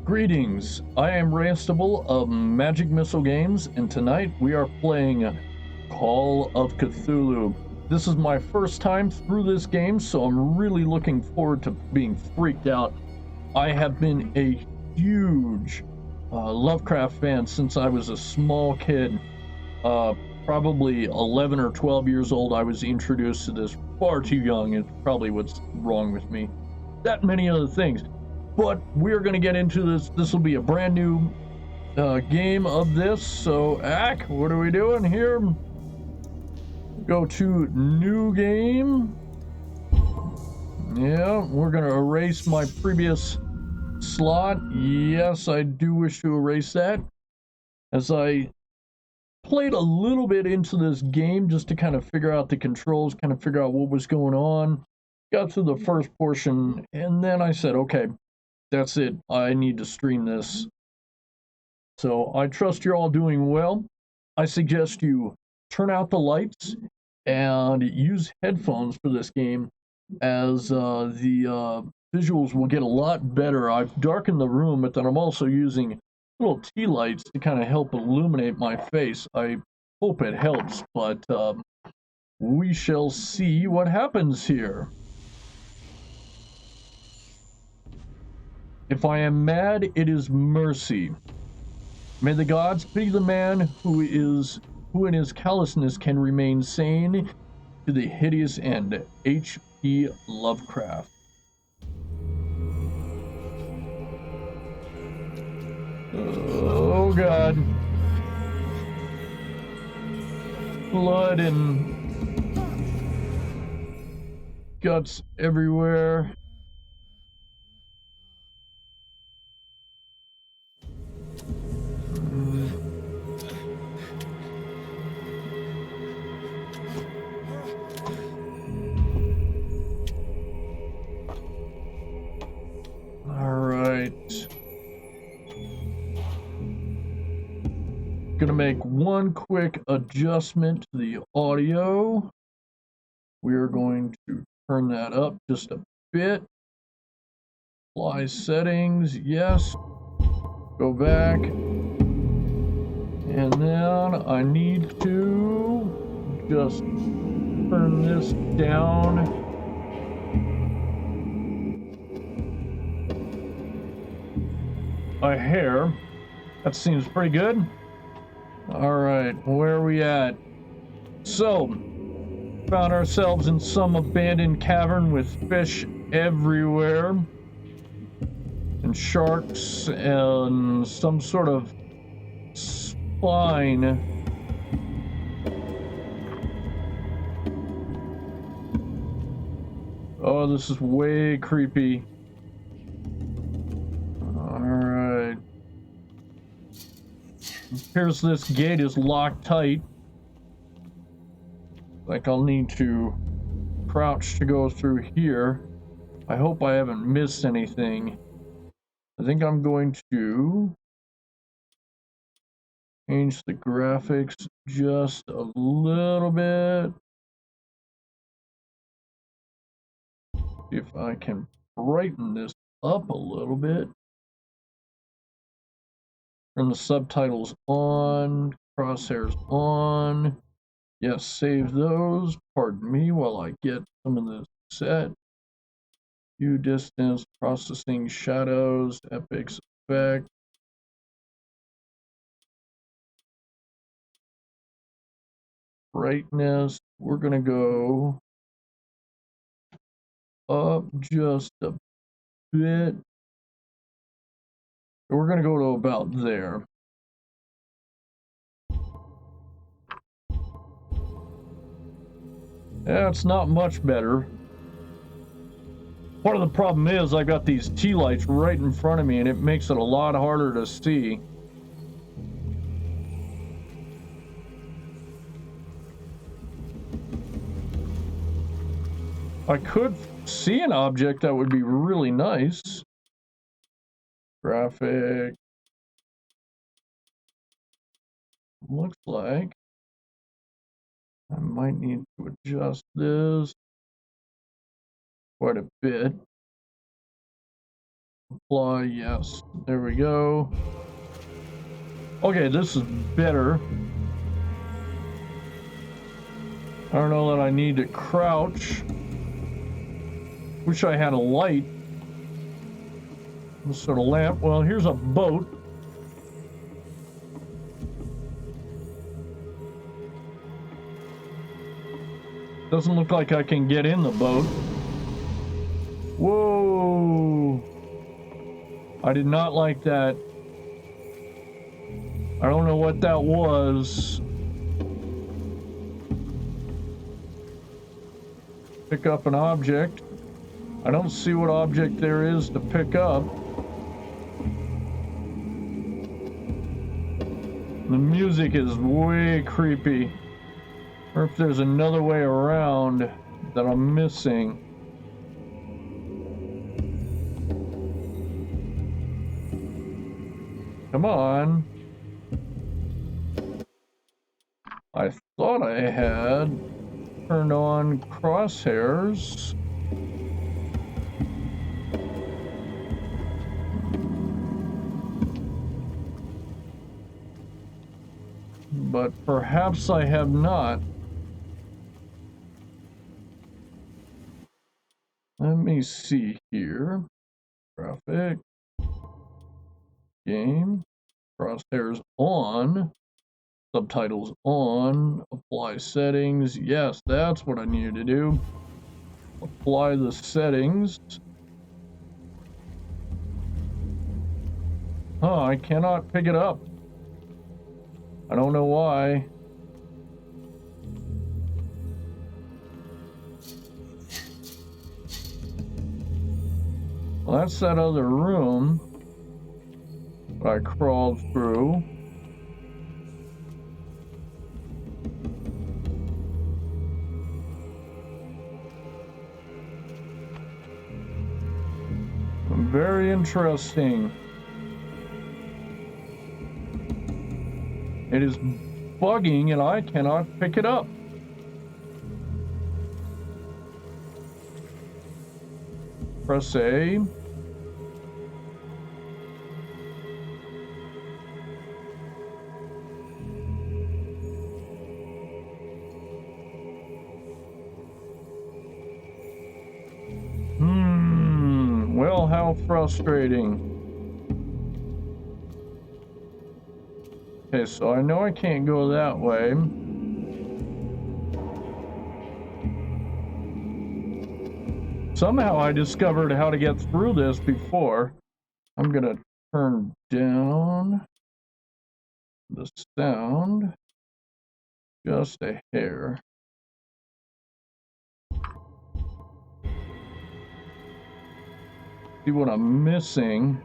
Greetings, I am Raystable of Magic Missile Games, and tonight we are playing Call of Cthulhu. This is my first time through this game, so I'm really looking forward to being freaked out. I have been a huge Lovecraft fan since I was a small kid. Probably 11 or 12 years old, I was introduced to this far too young. It's probably what's wrong with me. That many other things. But we're going to get into this. This will be a brand new game of this. So, what are we doing here? Go to new game. Yeah, we're going to erase my previous slot. Yes, I do wish to erase that. As I played a little bit into this game just to kind of figure out the controls, kind of figure out what was going on. Got through the first portion, and then I said, okay, that's it. I need to stream this. So I trust you're all doing well. I suggest you turn out the lights and use headphones for this game, as the visuals will get a lot better. I've darkened the room, but then I'm also using little tea lights to kind of help illuminate my face. I hope it helps, but we shall see what happens here. If I am mad, it is mercy. May the gods pity the man who in his callousness can remain sane to the hideous end. H.P. Lovecraft. Oh God. Blood and guts everywhere. Alright. Gonna make one quick adjustment to the audio. We are going to turn that up just a bit. Apply settings, yes. Go back. And then I need to just turn this down. A hair. That seems pretty good. Alright, where are we at? So, found ourselves in some abandoned cavern with fish everywhere, and sharks, and some sort of spine. Oh, this is way creepy. Alright. Appears this gate is locked tight. Like I'll need to crouch to go through here. I hope I haven't missed anything. I think I'm going to change the graphics just a little bit. See if I can brighten this up a little bit. Turn the subtitles on, crosshairs on. Yes, save those. Pardon me while I get some of this set. View distance, processing shadows, epics effect. Brightness, we're gonna go up just a bit. We're gonna go to about there. Yeah, it's not much better. Part of the problem is I've got these tea lights right in front of me, and it makes it a lot harder to see. I could see an object that would be really nice. Graphic. Looks like I might need to adjust this quite a bit. Apply, yes. There we go. Okay, this is better. I don't know that I need to crouch. Wish I had a light. Some sort of lamp. Well, here's a boat. Doesn't look like I can get in the boat. Whoa! I did not like that. I don't know what that was. Pick up an object. I don't see what object there is to pick up. The music is way creepy. Or if there's another way around that I'm missing. Come on. I thought I had turned on crosshairs. But perhaps I have not. Let me see here. Graphic. Game. Crosshairs on. Subtitles on. Apply settings. Yes, that's what I needed to do. Apply the settings. Huh, I cannot pick it up. I don't know why. Well, that's that other room that I crawled through. Very interesting. It is bugging and I cannot pick it up. Press A. Well, how frustrating. Okay, so I know I can't go that way. Somehow I discovered how to get through this before. I'm gonna turn down the sound just a hair. See what I'm missing.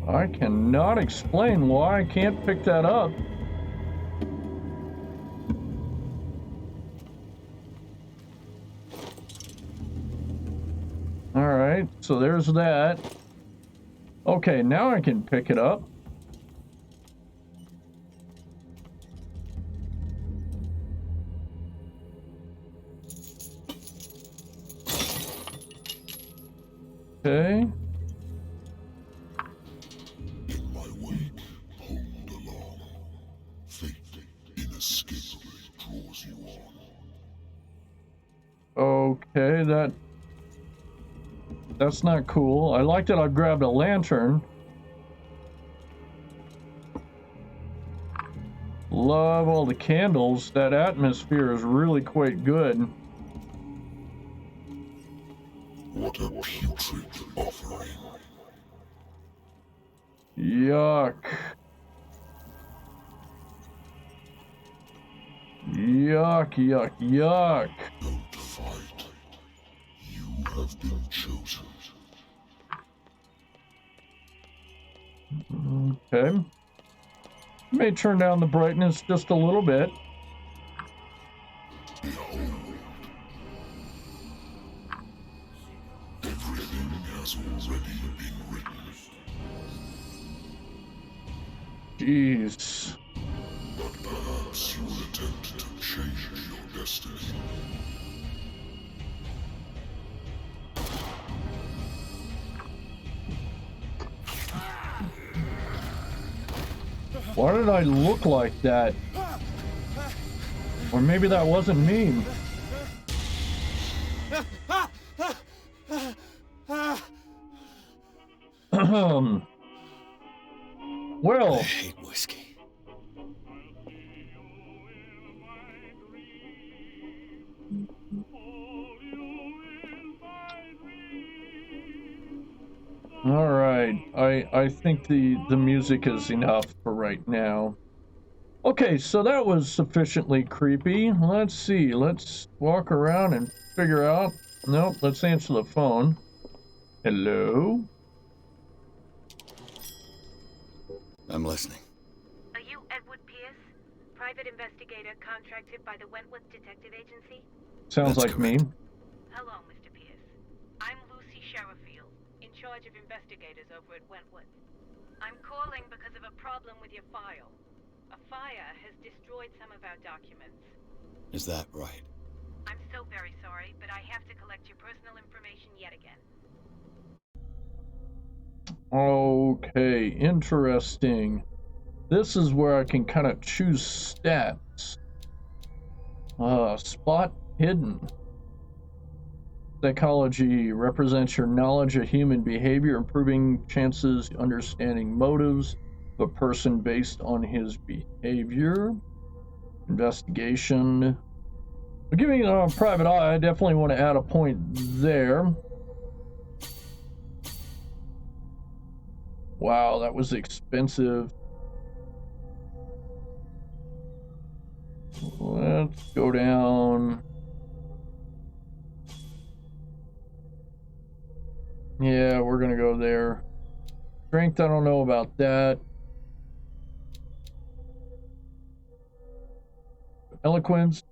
I cannot explain why I can't pick that up. All right, so there's that. Okay, now I can pick it up. Okay. In my wake, hold along. Fate inescapably draws you on. Okay, that's not cool. I like that I grabbed a lantern. Love all the candles. That atmosphere is really quite good. What a putrid offering. Yuck. Yuck, yuck, yuck. Don't fight. You have been chosen. Okay. May turn down the brightness just a little bit. Behold. Everything has already been written. Jeez. But perhaps you will attempt to change your destiny. Why did I look like that? Or maybe that wasn't me. Well, I hate whiskey. all right. I think the music is enough for right now. Okay, so that was sufficiently creepy. Let's see. Let's walk around and figure out. Nope, let's answer the phone. Hello? I'm listening. Are you Edward Pierce, private investigator contracted by the Wentworth Detective Agency? Sounds That's like me. correct. Hello, Mr. Pierce. I'm Lucy Sherifield, in charge of investigators over at Wentworth. I'm calling because of a problem with your file. A fire has destroyed some of our documents. Is that right? I'm so very sorry, but I have to collect your personal information yet again. Okay, interesting. This is where I can kind of choose stats. Spot hidden. Psychology represents your knowledge of human behavior, improving chances, understanding motives of a person based on his behavior. Investigation. Giving it on private eye, I definitely want to add a point there. Wow, that was expensive. Let's go down. Yeah, we're gonna go there. Strength, I don't know about that. Eloquence,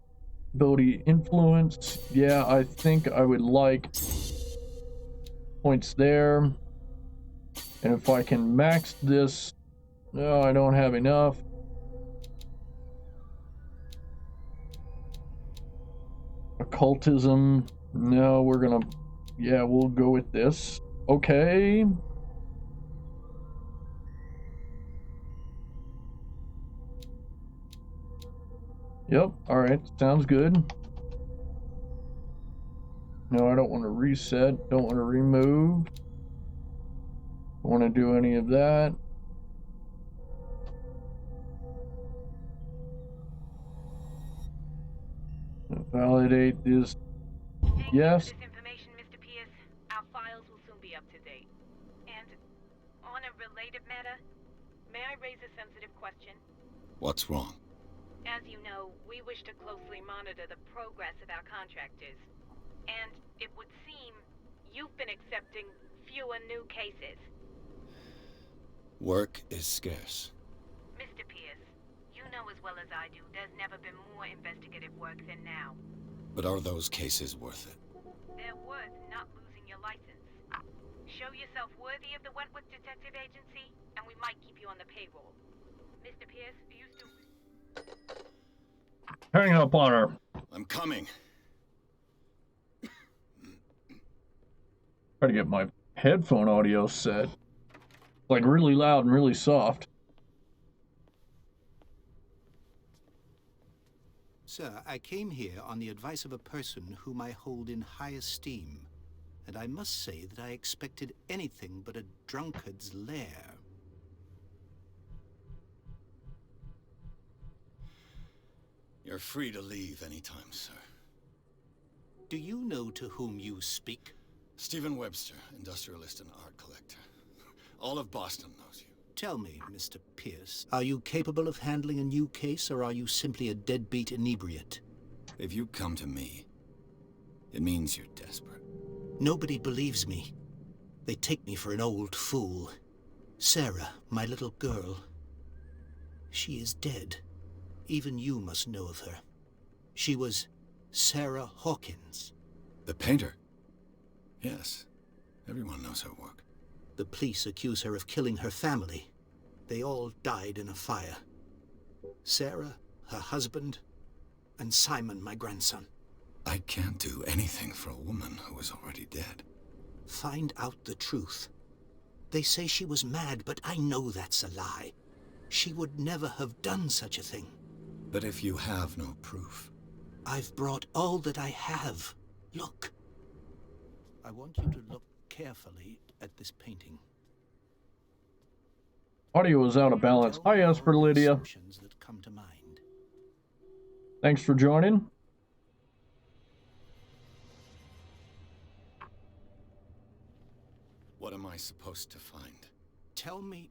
ability, influence. Yeah, I think I would like points there. And if I can max this, no, I don't have enough. Occultism, no, we're gonna, yeah, we'll go with this. Okay. Yep, alright, sounds good. No, I don't want to reset, don't want to remove. Don't want to do any of that. Validate this. Thank Yes. you for this information, Mr. Pierce. Our files will soon be up to date. And on a related matter, may I raise a sensitive question? What's wrong? As you know, we wish to closely monitor the progress of our contractors. And it would seem you've been accepting fewer new cases. Work is scarce. Mr. Pierce, you know as well as I do, there's never been more investigative work than now. But are those cases worth it? They're worth not losing your license. Show yourself worthy of the Wentworth Detective Agency, and we might keep you on the payroll. Mr. Pierce, are you still... Hang up on her. I'm coming. Try to get my headphone audio set. Like really loud and really soft. Sir, I came here on the advice of a person whom I hold in high esteem, and I must say that I expected anything but a drunkard's lair. You're free to leave anytime, sir. Do you know to whom you speak? Stephen Webster, industrialist and art collector. All of Boston knows you. Tell me, Mr. Pierce, are you capable of handling a new case, or are you simply a deadbeat inebriate? If you come to me, it means you're desperate. Nobody believes me. They take me for an old fool. Sarah, my little girl, she is dead. Even you must know of her. She was Sarah Hawkins. The painter? Yes. Everyone knows her work. The police accuse her of killing her family. They all died in a fire. Sarah, her husband, and Simon, my grandson. I can't do anything for a woman who is already dead. Find out the truth. They say she was mad, but I know that's a lie. She would never have done such a thing. But if you have no proof... I've brought all that I have. Look. I want you to look carefully at this painting. Audio is out of balance. Tell me Hi, all Esper the Lydia. assumptions that come to mind. Thanks for joining. What am I supposed to find? Tell me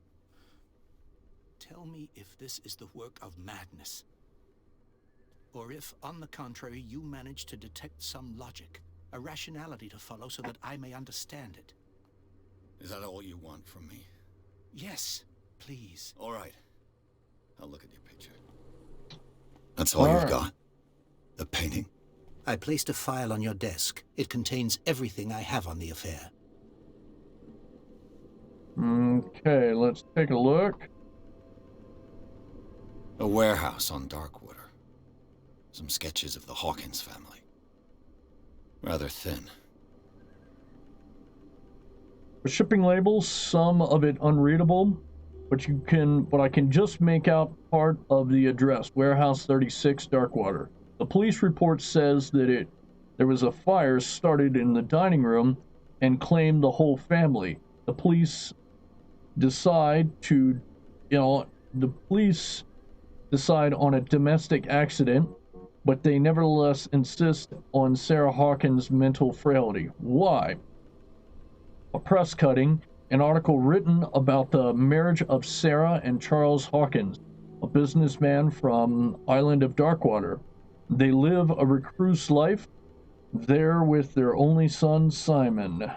if this is the work of madness. Or if, on the contrary, you manage to detect some logic, a rationality to follow so that I may understand it. Is that all you want from me? Yes, please. All right. I'll look at your picture. That's all you've got? The painting? I placed a file on your desk. It contains everything I have on the affair. Okay, let's take a look. A warehouse on Darkwater. Some sketches of the Hawkins family. Rather thin. The shipping labels, some of it unreadable, but I can just make out part of the address, Warehouse 36, Darkwater. The police report says that there was a fire started in the dining room and claimed the whole family. The police decide on a domestic accident, but they nevertheless insist on Sarah Hawkins' mental frailty. Why? A press cutting, an article written about the marriage of Sarah and Charles Hawkins, a businessman from Island of Darkwater. They live a recluse life there with their only son, Simon.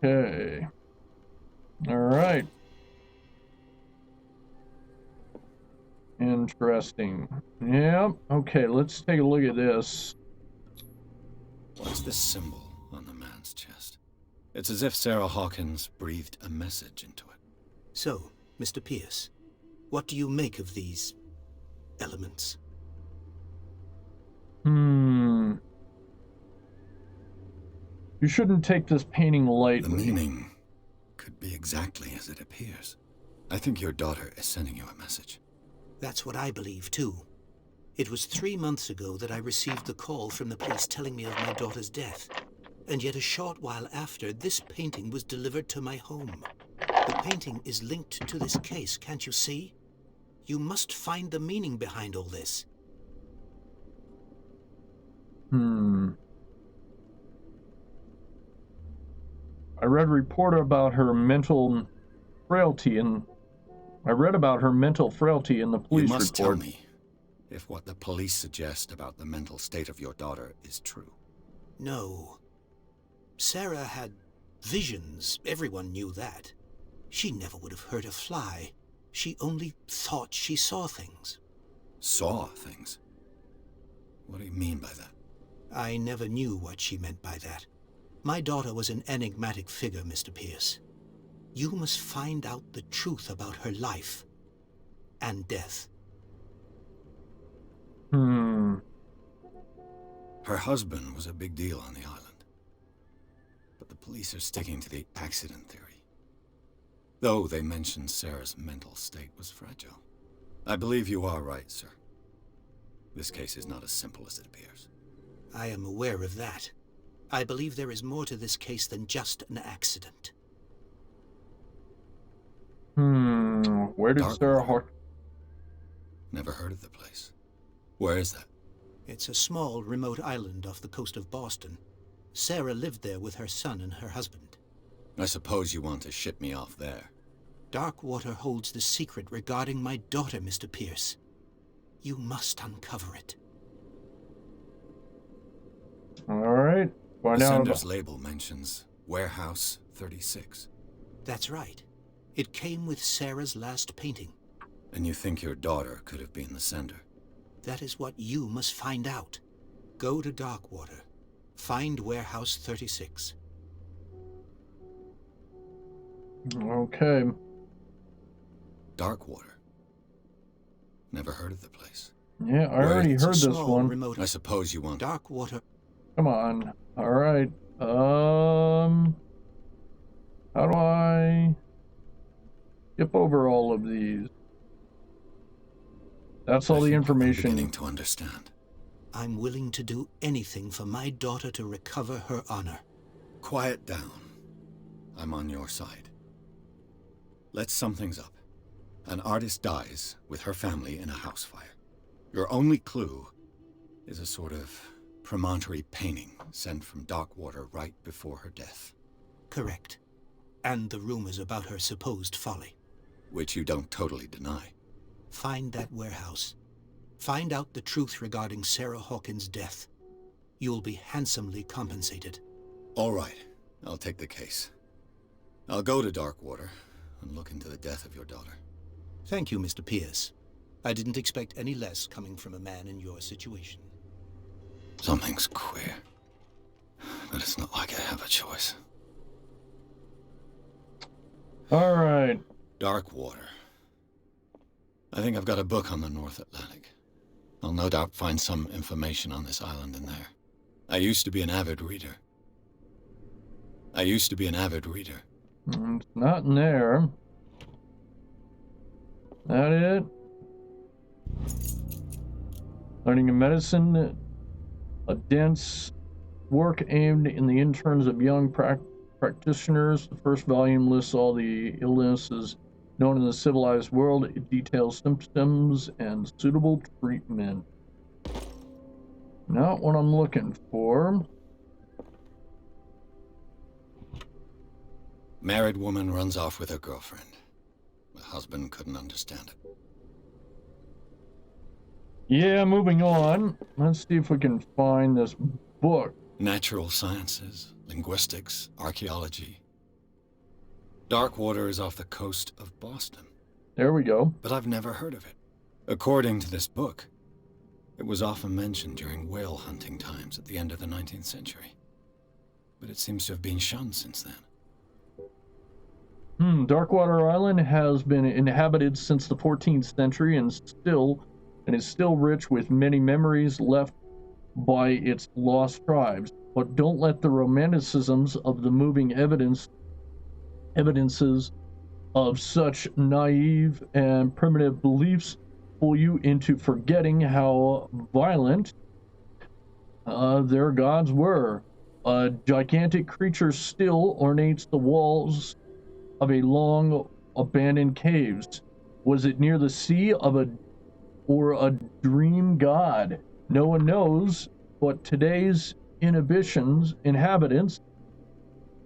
Okay. All right. Interesting. Yeah, okay, let's take a look at this. What's this symbol on the man's chest? It's as if Sarah Hawkins breathed a message into it. So, Mr. Pierce, what do you make of these elements? You shouldn't take this painting lightly. The meaning could be exactly as it appears. I think your daughter is sending you a message. That's what I believe, too. It was 3 months ago that I received the call from the police telling me of my daughter's death. And yet a short while after, this painting was delivered to my home. The painting is linked to this case, can't you see? You must find the meaning behind all this. I read a report about her mental frailty in the police report. You must tell me if what the police suggest about the mental state of your daughter is true. No. Sarah had visions. Everyone knew that. She never would have hurt a fly. She only thought she saw things. Saw things? What do you mean by that? I never knew what she meant by that. My daughter was an enigmatic figure, Mr. Pierce. You must find out the truth about her life and death. Her husband was a big deal on the island. But the police are sticking to the accident theory. Though they mentioned Sarah's mental state was fragile. I believe you are right, sir. This case is not as simple as it appears. I am aware of that. I believe there is more to this case than just an accident. Where did Sarah Hawkins... Never heard of the place. Where is that? It's a small, remote island off the coast of Boston. Sarah lived there with her son and her husband. I suppose you want to ship me off there. Darkwater holds the secret regarding my daughter, Mr. Pierce. You must uncover it. All right. The sender's label mentions Warehouse 36. That's right. It came with Sarah's last painting. And you think your daughter could have been the sender? That is what you must find out. Go to Darkwater. Find Warehouse 36. Okay. Darkwater. Never heard of the place. Yeah, I already It's a heard this small, one. remote I suppose you want... Darkwater. Come on. All right. How do I skip over all of these? That's all the I'm information. beginning to understand. I'm willing to do anything for my daughter to recover her honor. Quiet down. I'm on your side. Let's sum things up. An artist dies with her family in a house fire. Your only clue is a sort of promontory painting sent from Darkwater right before her death. Correct. And the rumors about her supposed folly. Which you don't totally deny. Find that warehouse. Find out the truth regarding Sarah Hawkins' death. You'll be handsomely compensated. All right, I'll take the case. I'll go to Darkwater and look into the death of your daughter. Thank you, Mr. Pierce. I didn't expect any less coming from a man in your situation. Something's queer. But it's not like I have a choice. All right. Darkwater. I think I've got a book on the North Atlantic. I'll no doubt find some information on this island in there. I used to be an avid reader. It's not in there. That it? Learning a medicine, a dense work aimed in the interns of young practitioners. The first volume lists all the illnesses known in the civilized world. It details symptoms and suitable treatment. Not what I'm looking for. Married woman runs off with her girlfriend. The husband couldn't understand it. Yeah, moving on. Let's see if we can find this book. Natural sciences, linguistics, archaeology. Darkwater is off the coast of Boston. There we go. But I've never heard of it. According to this book, it was often mentioned during whale hunting times at the end of the 19th century. But it seems to have been shunned since then. Darkwater Island has been inhabited since the 14th century and is still rich with many memories left by its lost tribes. But don't let the romanticisms of the moving evidences of such naive and primitive beliefs fool you into forgetting how violent their gods were. A gigantic creature still ornates the walls of a long abandoned caves. Was it near the sea or a dream god? No one knows, but today's inhabitants,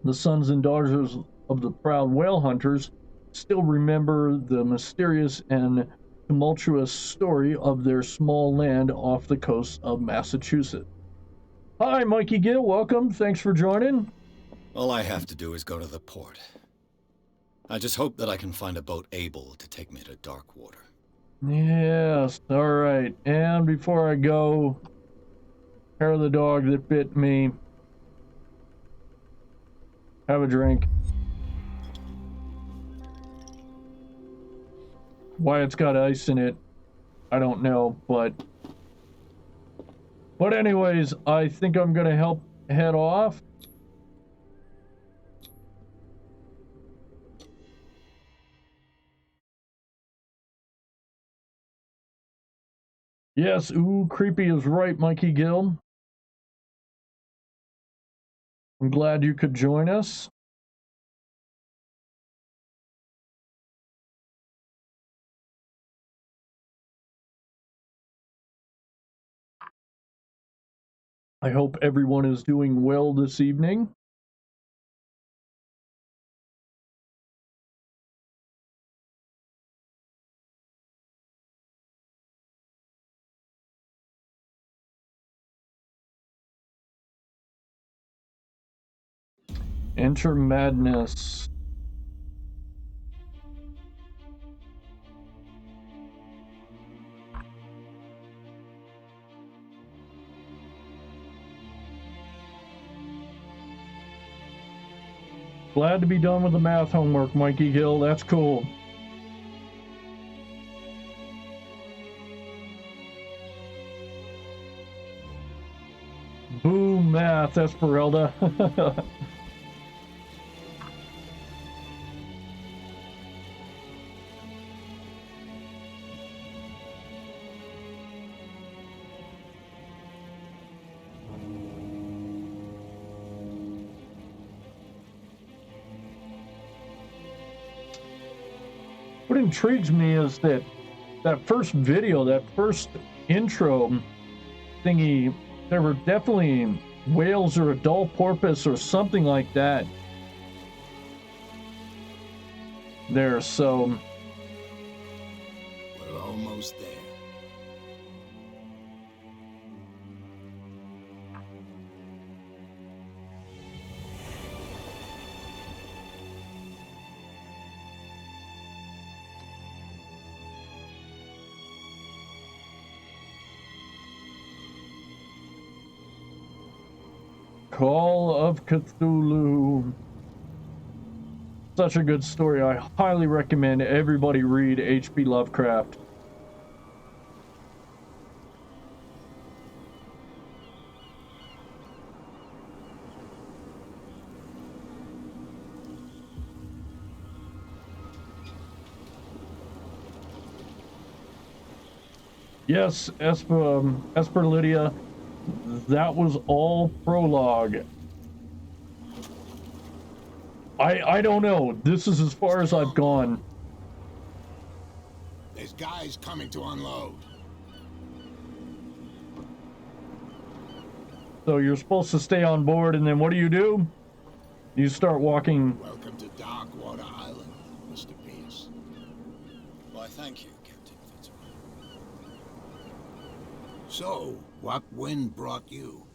the sons and daughters of the proud whale hunters, still remember the mysterious and tumultuous story of their small land off the coast of Massachusetts. Hi, Mikey Gill, welcome. Thanks for joining. All I have to do is go to the port. I just hope that I can find a boat able to take me to Darkwater. Yes, alright. And before I go, hair of the dog that bit me. Have a drink. Why it's got ice in it, I don't know, but anyways, I think I'm gonna head off. Yes, ooh, creepy is right, Mikey Gill. I'm glad you could join us. I hope everyone is doing well this evening. Enter madness. Glad to be done with the math homework, Mikey Hill. That's cool. path, Esperelda. What intrigues me is that first video, that first intro thingy, there were definitely whales or a dull porpoise or something like that there, so We're almost there. Call of Cthulhu. Such a good story. I highly recommend everybody read H.P. Lovecraft. Yes, Esper Lydia, that was all prologue. I don't know. This is as far as I've gone. There's guys coming to unload. So you're supposed to stay on board, and then what do? You start walking. Welcome to Darkwater Island, Mr. Pierce. Why, thank you, Captain Fitzroy. So, what wind brought you?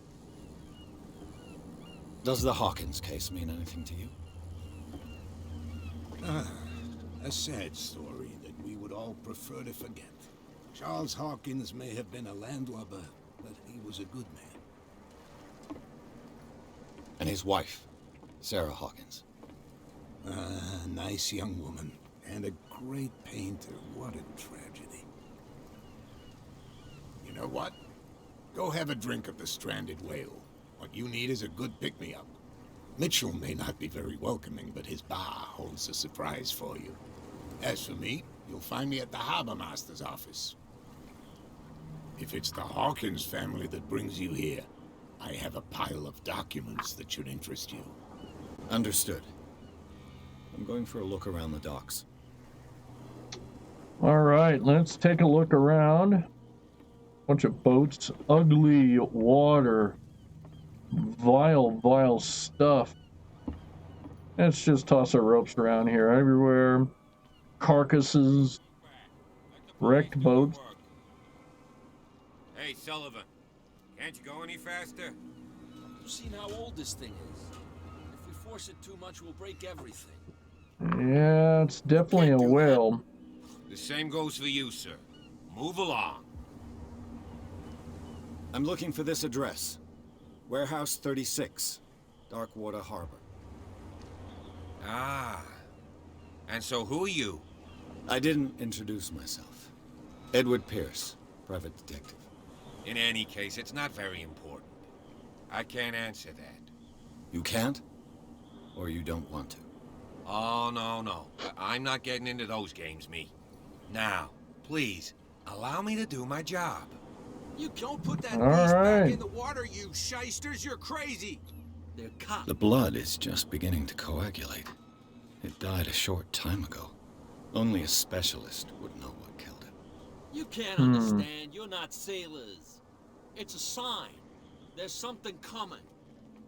Does the Hawkins case mean anything to you? A sad story that we would all prefer to forget. Charles Hawkins may have been a landlubber, but he was a good man. And his wife, Sarah Hawkins. Nice young woman, and a great painter. What a tragedy. You know what? Go have a drink of the stranded whale. What you need is a good pick-me-up. Mitchell may not be very welcoming, but his bar holds a surprise for you. As for me, you'll find me at the harbor master's office. If it's the Hawkins family that brings you here, I have a pile of documents that should interest you. Understood. I'm going for a look around the docks. All right, let's take a look around. Bunch of boats, ugly water, vile stuff. Let's just toss our ropes around here everywhere. Carcasses, wrecked boats. Hey, Sullivan, can't you go any faster? You've seen how old this thing is. If we force it too much, we'll break everything. Yeah, it's definitely a whale. The same goes for you, sir. Move along. I'm looking for this address. Warehouse 36, Darkwater Harbor. Ah. And so who are you? I didn't introduce myself. Edward Pierce, private detective. In any case, it's not very important. I can't answer that. You can't? Or you don't want to? Oh, no. I'm not getting into those games, me. Now, please, allow me to do my job. You don't put that All beast right. back in the water, you shysters. You're crazy. They're cops. The blood is just beginning to coagulate. It died a short time ago. Only a specialist would know what killed it. You can't understand. You're not sailors. It's a sign. There's something coming.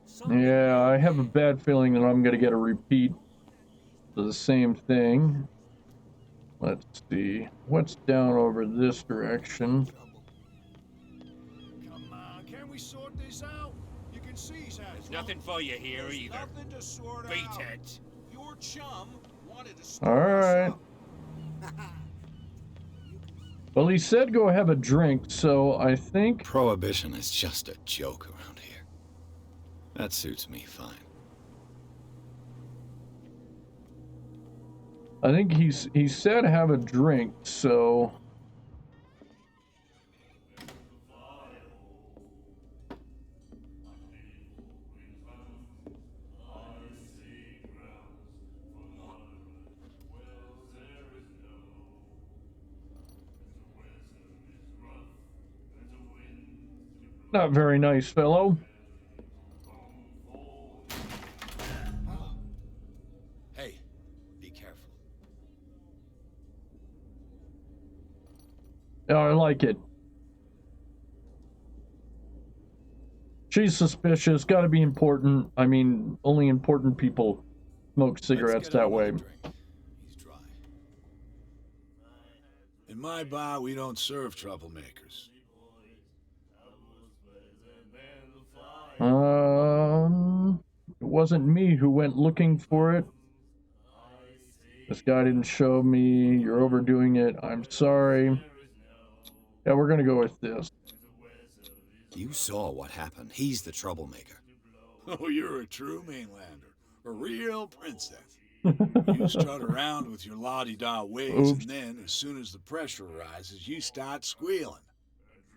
Something Yeah, I have a bad feeling that I'm gonna get a repeat of the same thing. Let's see. What's down over this direction? Come on, can we sort this out? You can see he's had There's nothing for you here There's either. nothing to sort Beat out. it. Your chum wanted to All right. Well, he said go have a drink, so I think... Prohibition is just a joke around here. That suits me fine. I think he said have a drink, so... Not very nice, fellow. Hey, be careful. Yeah, I like it. She's suspicious. Got to be important. I mean, only important people smoke cigarettes Let's get him that way. another drink. He's dry. In my bar, we don't serve troublemakers. It wasn't me who went looking for it. This guy didn't show me. You're overdoing it. I'm sorry. Yeah, we're gonna go with this. You saw what happened. He's the troublemaker. Oh, you're a true mainlander. A real princess. You strut around with your la-di-da ways, Oops. and then, as soon as the pressure rises, you start squealing.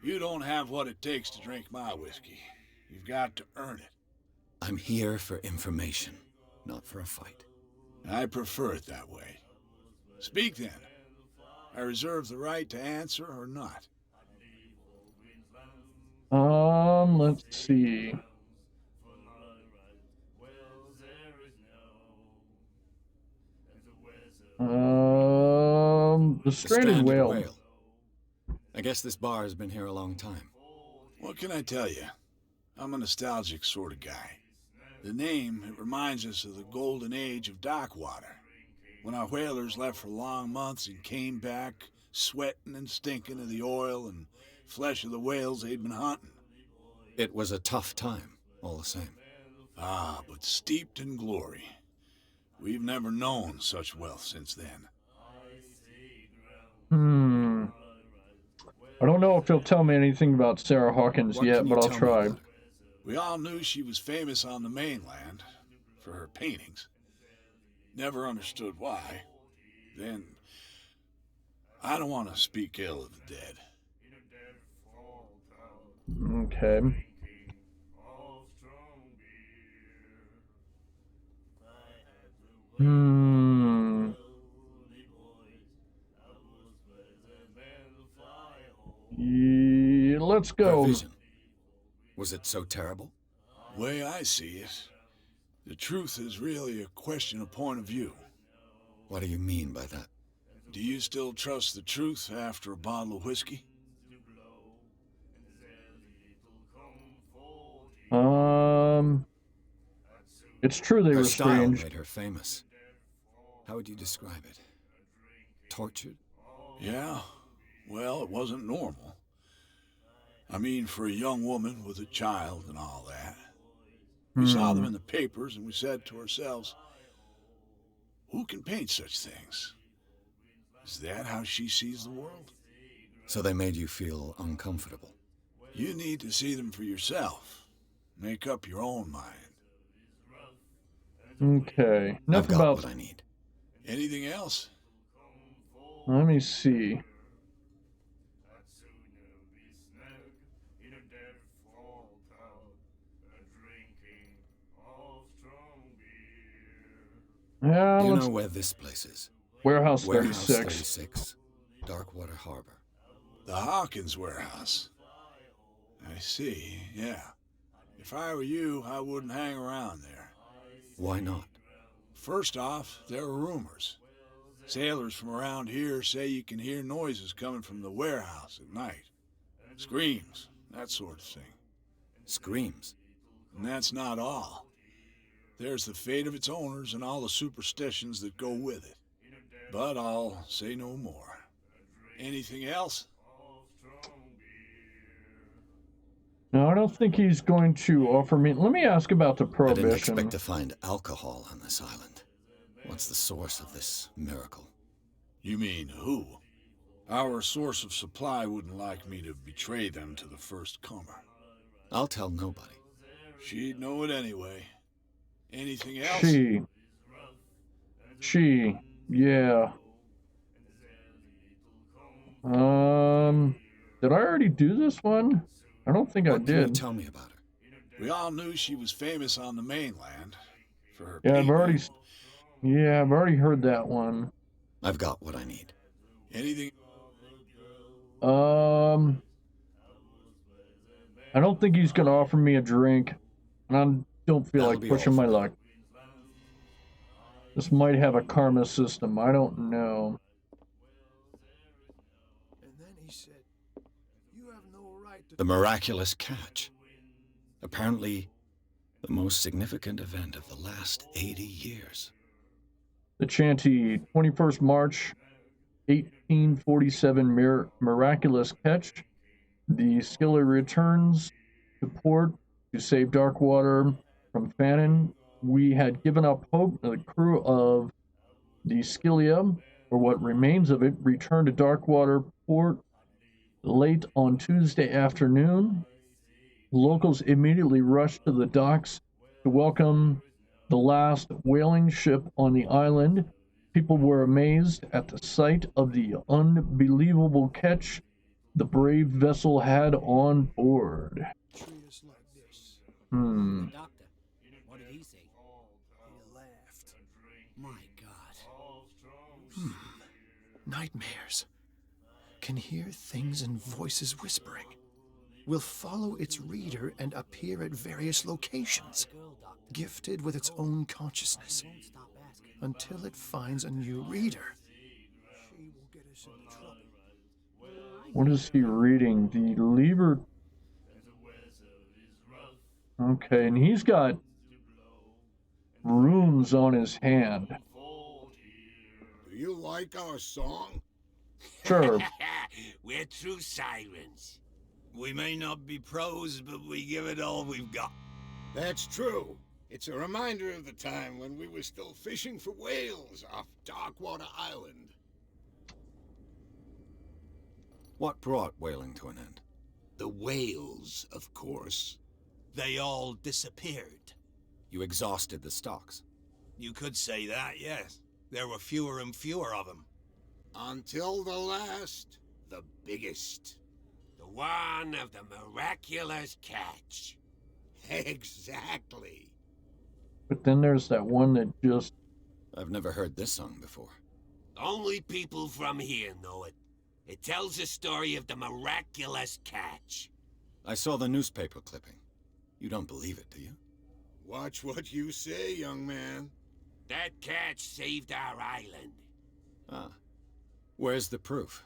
You don't have what it takes to drink my whiskey. You've got to earn it. I'm here for information, not for a fight. I prefer it that way. Speak then. I reserve the right to answer or not. Let's see. The stranded whale. I guess this bar has been here a long time. What can I tell you? I'm a nostalgic sort of guy. The name, it reminds us of the golden age of dockwater, when our whalers left for long months and came back sweating and stinking of the oil and flesh of the whales they'd been hunting. It was a tough time, all the same. Ah, but steeped in glory. We've never known such wealth since then. I don't know if he'll tell me anything about Sarah Hawkins yet, but I'll try. We all knew she was famous on the mainland for her paintings. Never understood why. Then, I don't want to speak ill of the dead. Okay. Yeah, let's go. Vision. Was it so terrible? Way I see it, the truth is really a question of point of view. What do you mean by that? Do you still trust the truth after a bottle of whiskey? It's true they Her were style strange. made her famous. How would you describe it? Tortured? Yeah, well, it wasn't normal. I mean, for a young woman with a child and all that. We saw them in the papers and we said to ourselves, who can paint such things? Is that how she sees the world? So they made you feel uncomfortable. You need to see them for yourself. Make up your own mind. Okay. Enough I've got about. what I need. Anything else? Let me see. Yeah, Do you let's. know where this place is? Warehouse Warehouse 36. 36, Darkwater Harbor. The Hawkins warehouse. I see, yeah. If I were you, I wouldn't hang around there. Why not? First off, there are rumors. Sailors from around here say you can hear noises coming from the warehouse at night. Screams, that sort of thing. Screams. And that's not all. There's the fate of its owners and all the superstitions that go with it. But I'll say no more. Anything else? No, I don't think he's going to offer me. Let me ask about the I didn't prohibition. expect to find alcohol on this island. What's the source of this miracle? You mean who? Our source of supply wouldn't like me to betray them to the first comer. I'll tell nobody. She'd know it anyway. Anything else? She, yeah. Did I already do this one? I don't think I What can you did. tell me about her? We all knew she was famous on the mainland for her Yeah, I've already painting. heard that one. I've got what I need. Anything? I don't think he's gonna offer me a drink, and I don't feel That'll like be pushing all my for now. luck. This might have a karma system. I don't know. And then he said, "You have no right to..." The miraculous catch. Apparently, the most significant event of the last 80 years. The chanty, 21st March, 1847 miraculous catch. The skiller returns to port to save Darkwater from famine. We had given up hope. The crew of the Skillia, or what remains of it, returned to Darkwater port late on Tuesday afternoon. Locals immediately rushed to the docks to welcome the last whaling ship on the island. People were amazed at the sight of the unbelievable catch the brave vessel had on board. treat us like this. Hmm. Doctor, what did he say? He laughed. My God. Nightmares. Can hear things and voices whispering. Will follow its reader and appear at various locations, Girl, doctor. gifted with its own consciousness, Don't stop asking. until it finds a new reader. She will get us into trouble. What is he reading? The lever. Okay, and he's got runes on his hand. Do you like our song? Sure. We're true sirens. We may not be pros, but we give it all we've got. That's true. It's a reminder of the time when we were still fishing for whales off Darkwater Island. What brought whaling to an end? The whales, of course. They all disappeared. You exhausted the stocks. You could say that, yes. There were fewer and fewer of them. Until the last, the biggest. The one of the miraculous catch. Exactly. But then there's that one that just. I've never heard this song before. Only people from here know it. It tells the story of the miraculous catch. I saw the newspaper clipping. You don't believe it, do you? Watch what you say, young man. That catch saved our island. Ah. Where's the proof?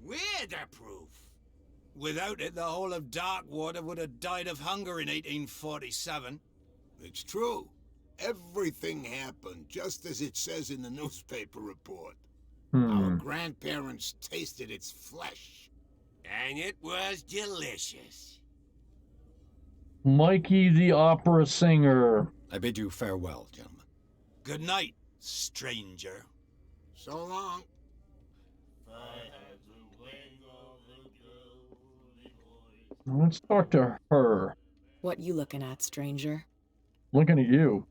We're the proof. Without it, the whole of Darkwater would have died of hunger in 1847. It's true. Everything happened just as it says in the newspaper report. Our grandparents tasted its flesh. And it was delicious. Mikey the opera singer. I bid you farewell, gentlemen. Good night, stranger. So long. Let's talk to her. What you looking at, stranger? Looking at you.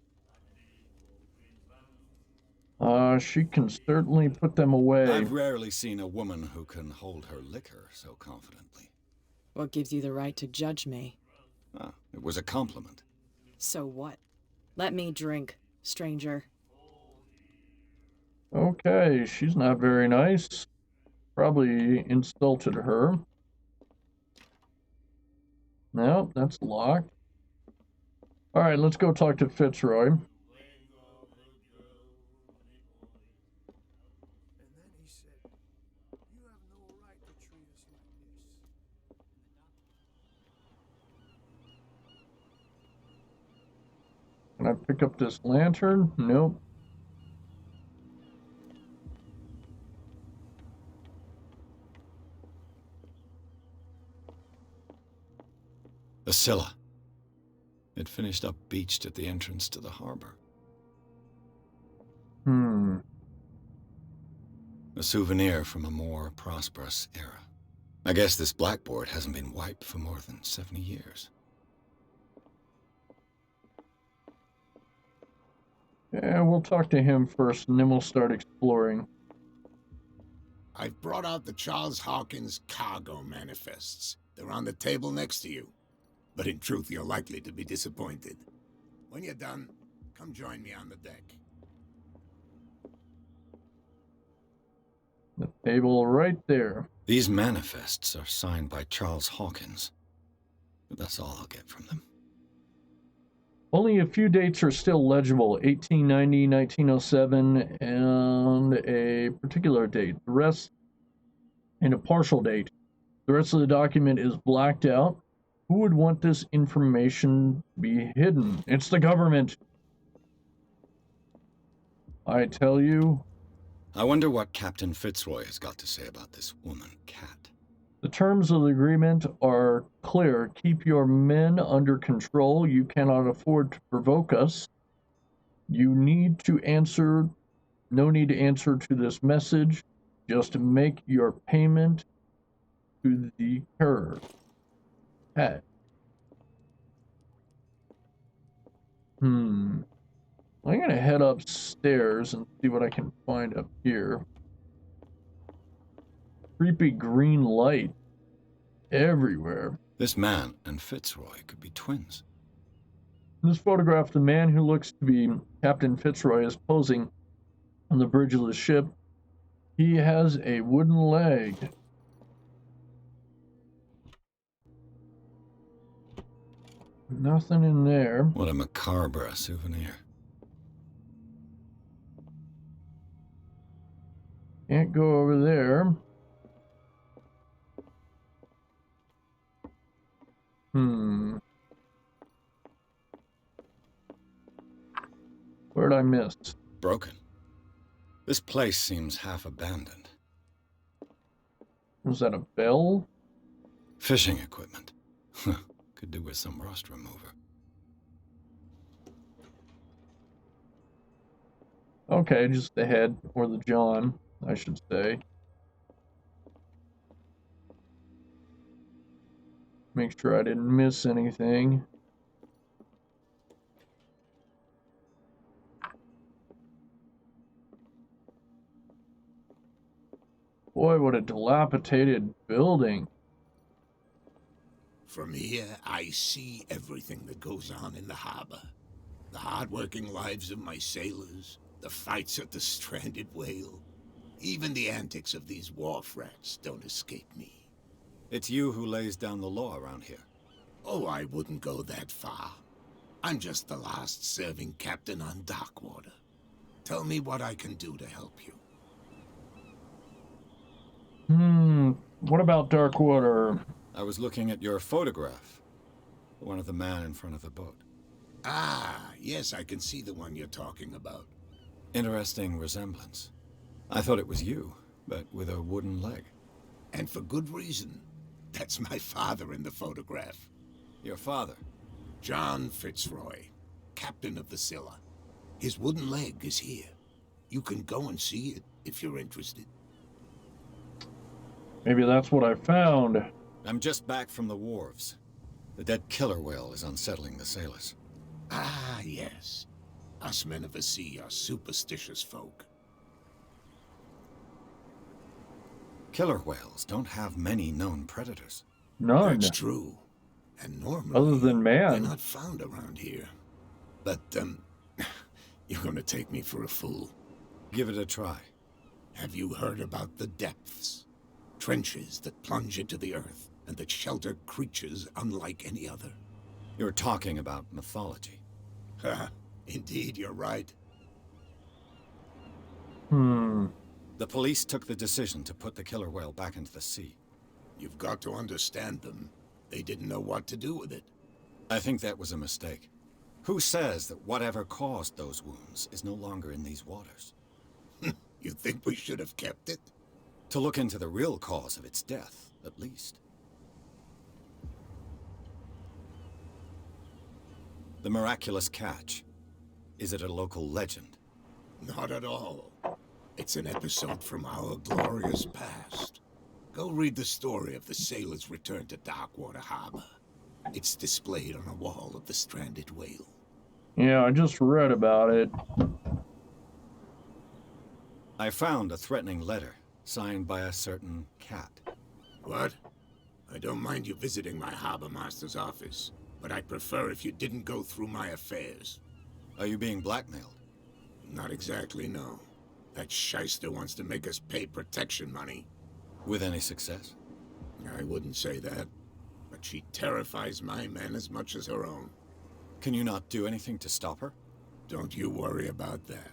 She can certainly put them away. I've rarely seen a woman who can hold her liquor so confidently. What gives you the right to judge me? Ah, it was a compliment. So what? Let me drink, stranger. Okay, she's not very nice. Probably insulted her. No, that's locked. Alright, let's go talk to Fitzroy. And then he said, "You have no right to treat us like this." Can I pick up this lantern? Nope. The Scylla. It finished up beached at the entrance to the harbor. A souvenir from a more prosperous era. I guess this blackboard hasn't been wiped for more than 70 years. Yeah, we'll talk to him first, and then we'll start exploring. I've brought out the Charles Hawkins cargo manifests. They're on the table next to you. But in truth, you're likely to be disappointed. When you're done, come join me on the deck. The table right there. These manifests are signed by Charles Hawkins. but that's all I'll get from them. Only a few dates are still legible, 1890, 1907, and a particular date. The rest, and a partial date. The rest of the document is blacked out. Who would want this information to be hidden? It's the government. I tell you. I wonder what Captain Fitzroy has got to say about this woman, Cat. The terms of the agreement are clear. Keep your men under control. You cannot afford to provoke us. You need to answer. No need to answer to this message. Just make your payment to the terror. Cat. I'm gonna head upstairs and see what I can find up here. Creepy green light everywhere. This man and Fitzroy could be twins. In this photograph, the man who looks to be Captain Fitzroy is posing on the bridge of the ship. He has a wooden leg. Nothing in there. What a macabre souvenir. Can't go over there. Where'd I miss? Broken. This place seems half abandoned. Was that a bell? Fishing equipment. Could do with some rust remover. Okay, just the head, or the John, I should say. Make sure I didn't miss anything. Boy, what a dilapidated building. From here, I see everything that goes on in the harbor. The hard-working lives of my sailors, the fights at the stranded whale. Even the antics of these wharf rats don't escape me. It's you who lays down the law around here. Oh, I wouldn't go that far. I'm just the last serving captain on Darkwater. Tell me what I can do to help you. What about Darkwater? I was looking at your photograph. One of the man in front of the boat. Ah, yes, I can see the one you're talking about. Interesting resemblance. I thought it was you, but with a wooden leg. And for good reason. That's my father in the photograph. Your father? John Fitzroy, captain of the Scylla. His wooden leg is here. You can go and see it if you're interested. Maybe that's what I found. I'm just back from the wharves. The dead killer whale is unsettling the sailors. Ah, yes. Us men of the sea are superstitious folk. Killer whales don't have many known predators. None. That's true. And normally, other than man, they're not found around here. But, you're gonna take me for a fool. Give it a try. Have you heard about the depths? Trenches that plunge into the earth and that shelter creatures unlike any other. You're talking about mythology. Ha, indeed, you're right. The police took the decision to put the killer whale back into the sea. You've got to understand them. They didn't know what to do with it. I think that was a mistake. Who says that whatever caused those wounds is no longer in these waters? You think we should have kept it? To look into the real cause of its death, at least. The miraculous catch. Is it a local legend? Not at all. It's an episode from our glorious past. Go read the story of the sailor's return to Darkwater Harbor. It's displayed on a wall of the stranded whale. Yeah, I just read about it. I found a threatening letter, signed by a certain Cat. What? I don't mind you visiting my harbor master's office, but I'd prefer if you didn't go through my affairs. Are you being blackmailed? Not exactly, no. That shyster wants to make us pay protection money. With any success? I wouldn't say that. but she terrifies my men as much as her own. Can you not do anything to stop her? Don't you worry about that.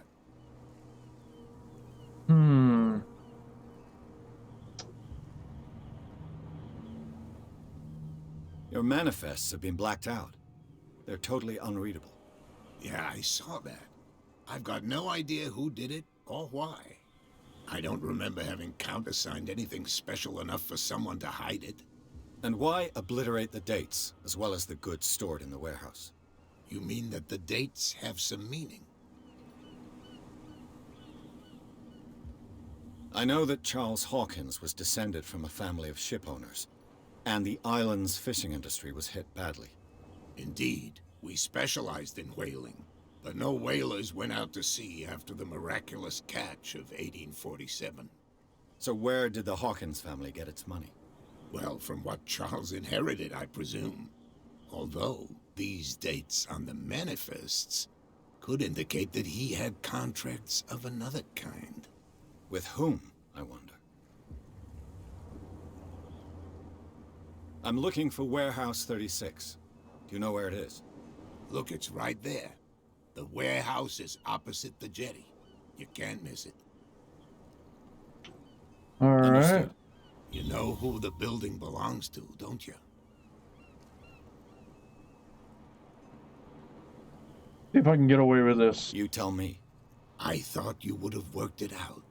Your manifests have been blacked out. They're totally unreadable. Yeah, I saw that. I've got no idea who did it or why. I don't remember having countersigned anything special enough for someone to hide it. And why obliterate the dates, as well as the goods stored in the warehouse? You mean that the dates have some meaning? I know that Charles Hawkins was descended from a family of ship owners, and the island's fishing industry was hit badly. Indeed, we specialized in whaling, but no whalers went out to sea after the miraculous catch of 1847. So where did the Hawkins family get its money? Well, from what Charles inherited, I presume. Although, these dates on the manifests could indicate that he had contracts of another kind. With whom, I wonder? I'm looking for Warehouse 36. Do you know where it is? Look, it's right there. The warehouse is opposite the jetty. You can't miss it. All right. Understood. You know who the building belongs to, don't you? See if I can get away with this. You tell me. I thought you would have worked it out.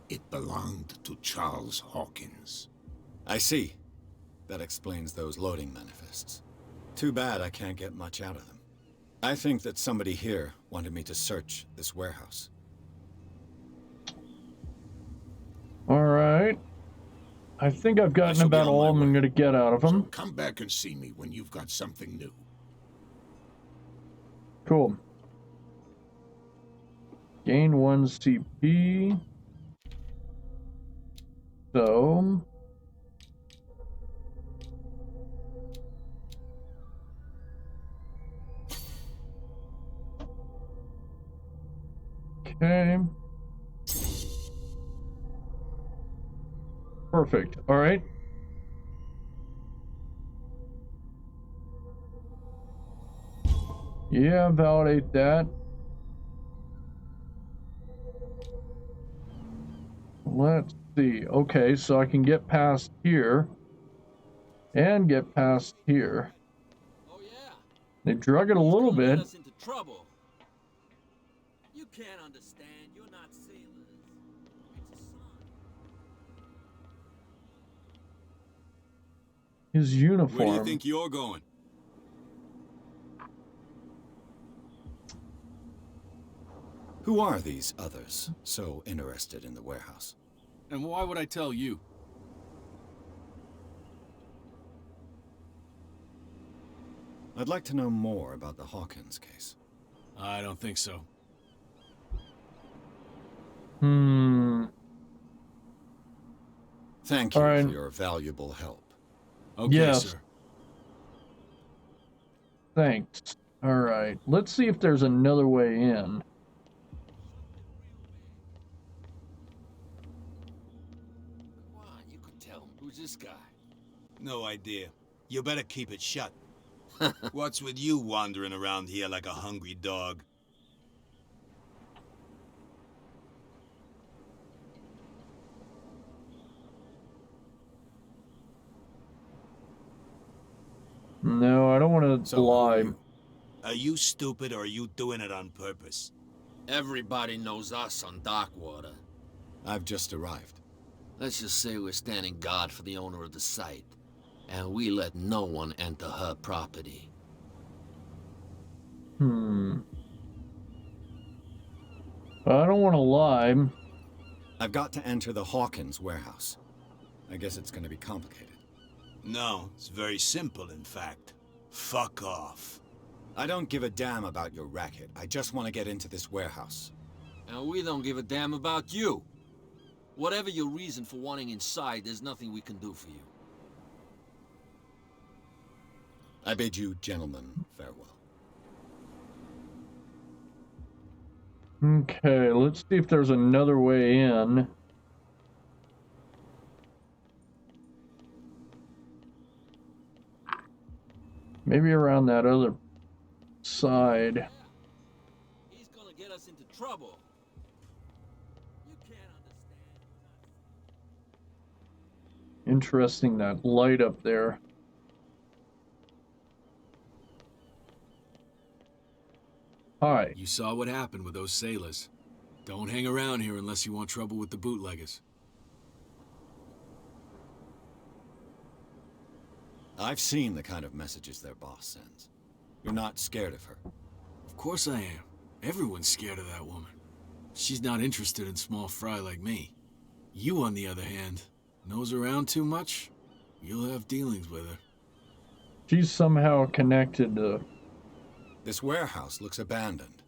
It belonged to Charles Hawkins. I see. That explains those loading manifests. Too bad I can't get much out of them. I think that somebody here wanted me to search this warehouse. All right. I think I've gotten shall be about on all my I'm way. going to get out of So them. come back and see me when you've got something new. Cool. Gain 1 CP. So... Okay. Perfect. All right. Yeah, validate that. Let's see. Okay, so I can get past here and get past here. Oh yeah. They drug it a He's little gonna get bit. us into trouble. You can't understand. You're not sailors. It's a sign. His uniform. Where do you think you're going? Who are these others so interested in the warehouse? And why would I tell you? I'd like to know more about the Hawkins case. I don't think so. Thank you All right. for your valuable help. Okay, Yes. sir. Thanks. All right. Let's see if there's another way in. Come on, you could tell him. Who's this guy? No idea. You better keep it shut. What's with you wandering around here like a hungry dog? No, I don't want to So who are lie. you? Are you stupid or are you doing it on purpose? Everybody knows us on Darkwater. I've just arrived. Let's just say we're standing guard for the owner of the site, and we let no one enter her property. I don't want to lie. I've got to enter the Hawkins warehouse. I guess it's going to be complicated. No, it's very simple, in fact. Fuck off. I don't give a damn about your racket. I just want to get into this warehouse. And we don't give a damn about you. Whatever your reason for wanting inside, there's nothing we can do for you. I bid you gentlemen farewell. Okay, let's see if there's another way in. Maybe around that other side. He's gonna get us into trouble. You can't understand. Interesting, that light up there. Hi. You saw what happened with those sailors. Don't hang around here unless you want trouble with the bootleggers. I've seen the kind of messages their boss sends. You're not scared of her. Of course I am. Everyone's scared of that woman. She's not interested in small fry like me. You, on the other hand, nose around too much, you'll have dealings with her. She's somehow connected to... This warehouse looks abandoned.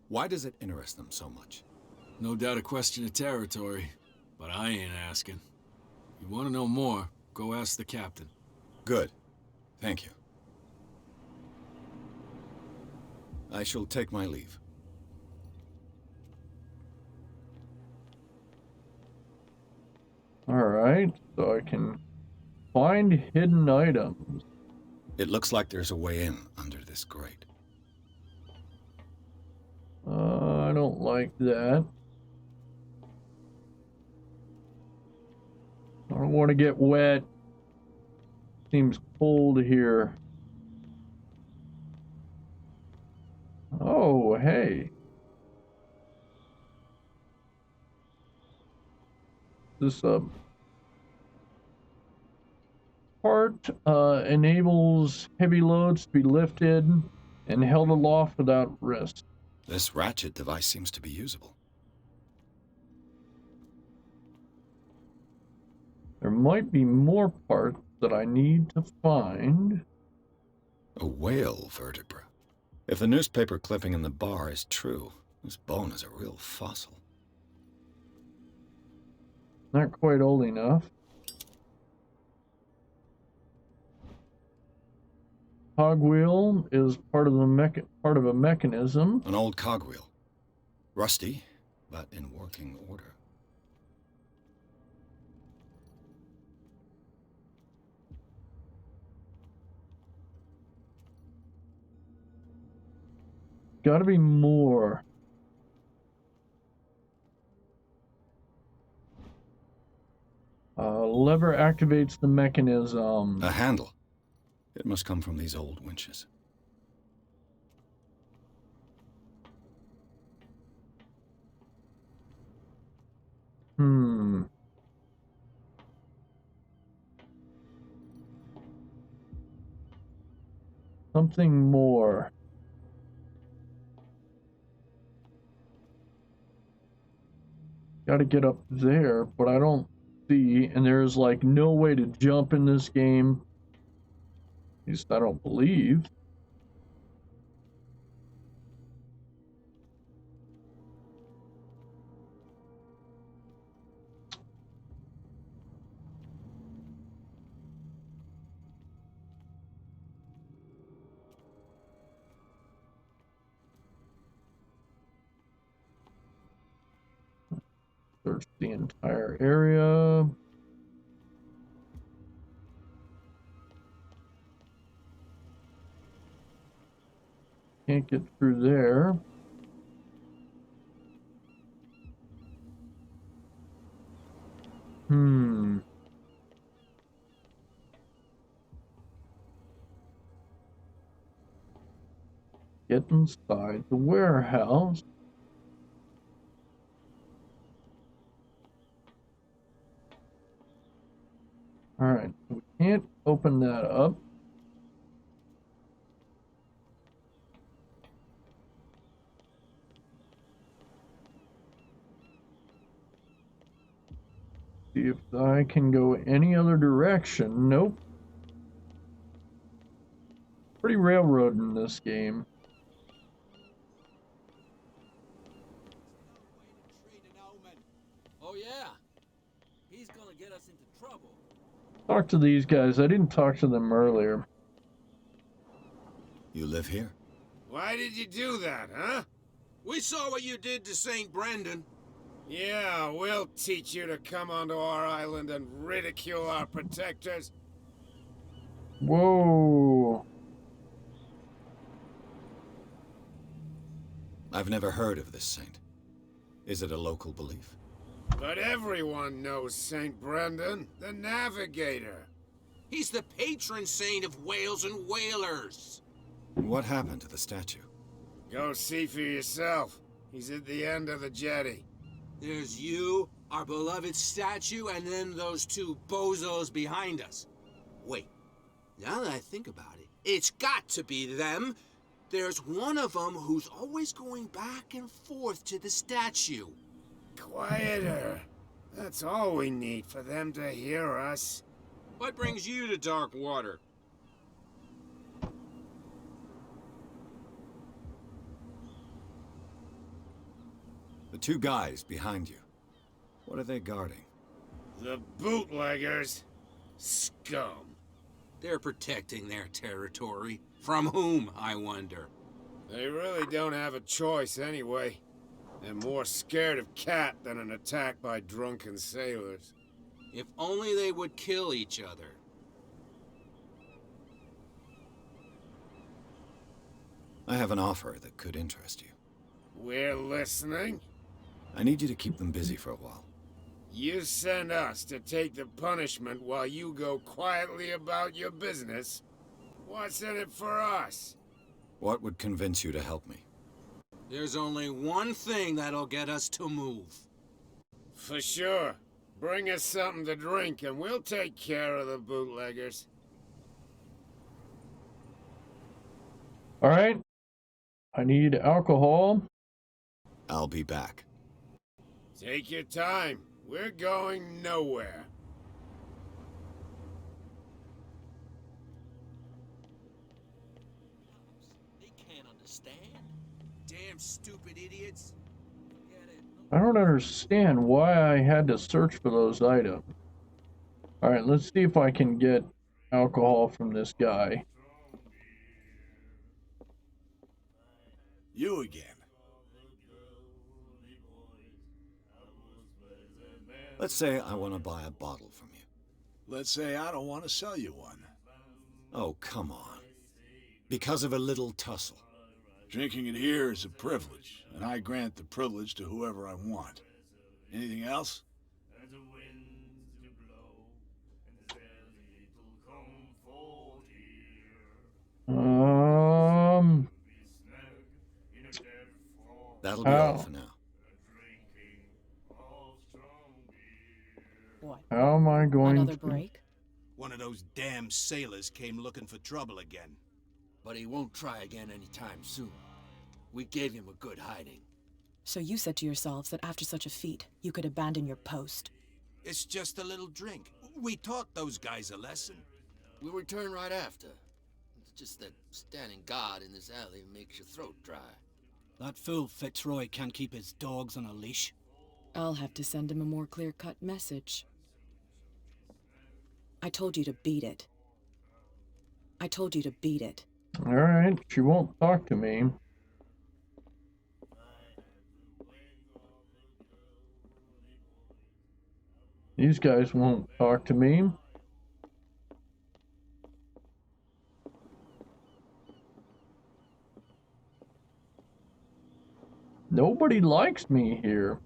Why does it interest them so much? No doubt a question of territory, but I ain't asking. You want to know more, go ask the captain. Good. Thank you. I shall take my leave. Alright, so I can find hidden items. It looks like there's a way in under this grate. I don't like that. I don't want to get wet. Seems cold here. Oh, hey. This part enables heavy loads to be lifted and held aloft without risk. This ratchet device seems to be usable. There might be more parts that I need to find. A whale vertebra. If the newspaper clipping in the bar is true, this bone is a real fossil. Not quite old enough. Cogwheel is part of a mechanism. An old cogwheel. Rusty, but in working order. Gotta be more. Lever activates the mechanism. A handle. It must come from these old winches. Something more. Gotta get up there, but I don't see, and there's like no way to jump in this game. At least I don't believe. Search the entire area. Can't get through there. Get inside the warehouse. Alright, we can't open that up. See if I can go any other direction. Nope. Pretty railroad in this game. Oh yeah, he's gonna get us into trouble. Talk to these guys. I didn't talk to them earlier. You live here? Why did you do that, huh? We saw what you did to St. Brendan. Yeah, we'll teach you to come onto our island and ridicule our protectors. Whoa. I've never heard of this saint. Is it a local belief? But everyone knows St. Brendan, the Navigator. He's the patron saint of whales and whalers. What happened to the statue? Go see for yourself. He's at the end of the jetty. There's you, our beloved statue, and then those two bozos behind us. Wait, now that I think about it, it's got to be them. There's one of them who's always going back and forth to the statue. Quieter. That's all we need for them to hear us. What brings you to dark water? The two guys behind you. What are they guarding? The bootleggers. Scum. They're protecting their territory. From whom, I wonder? They really don't have a choice anyway. They're more scared of Cat than an attack by drunken sailors. If only they would kill each other. I have an offer that could interest you. We're listening. I need you to keep them busy for a while. You send us to take the punishment while you go quietly about your business. What's in it for us? What would convince you to help me? There's only one thing that'll get us to move. For sure. Bring us something to drink and we'll take care of the bootleggers. All right. I need alcohol. I'll be back. Take your time. We're going nowhere. They can't understand. Damn stupid idiots. I don't understand why I had to search for those items. Alright, let's see if I can get alcohol from this guy. You again. Let's say I want to buy a bottle from you. Let's say I don't want to sell you one. Oh, come on. Because of a little tussle. Drinking it here is a privilege, and I grant the privilege to whoever I want. Anything else? That'll be all for now. What? How am I going Another to... break? One of those damn sailors came looking for trouble again. But he won't try again anytime soon. We gave him a good hiding. So you said to yourselves that after such a feat, you could abandon your post. It's just a little drink. We taught those guys a lesson. We'll return right after. It's just that standing guard in this alley makes your throat dry. That fool Fitzroy can't keep his dogs on a leash. I'll have to send him a more clear-cut message. I told you to beat it. I told you to beat it. Alright, she won't talk to me. These guys won't talk to me. Nobody likes me here.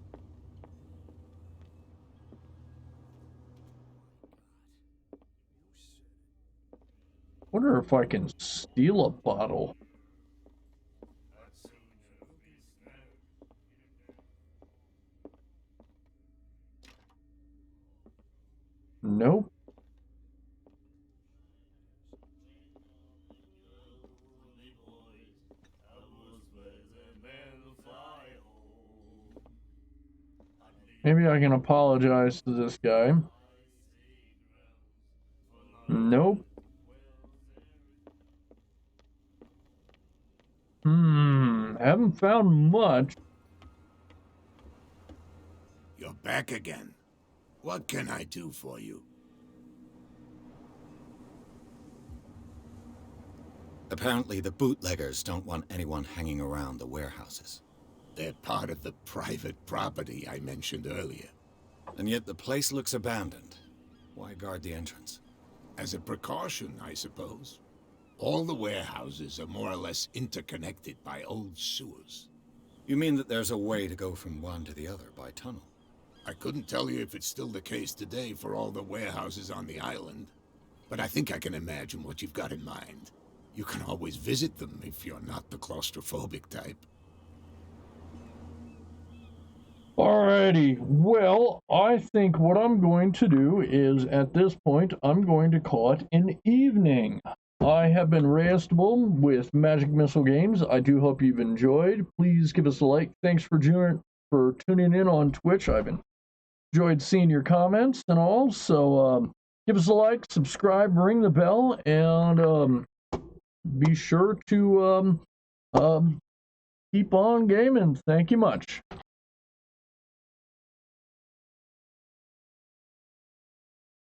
Wonder if I can steal a bottle. Nope. Maybe I can apologize to this guy. Nope. Haven't found much. You're back again. What can I do for you? Apparently the bootleggers don't want anyone hanging around the warehouses. They're part of the private property I mentioned earlier. And yet the place looks abandoned. Why guard the entrance? As a precaution, I suppose. All the warehouses are more or less interconnected by old sewers. You mean that there's a way to go from one to the other by tunnel? I couldn't tell you if it's still the case today for all the warehouses on the island, but I think I can imagine what you've got in mind. You can always visit them if you're not the claustrophobic type. Alrighty, well, I think what I'm going to do is, at this point, I'm going to call it an evening. I have been Ray Estable with Magic Missile Games. I do hope you've enjoyed. Please give us a like. Thanks for tuning in on Twitch. I've enjoyed seeing your comments and all, so give us a like, subscribe, ring the bell, and be sure to keep on gaming. Thank you much.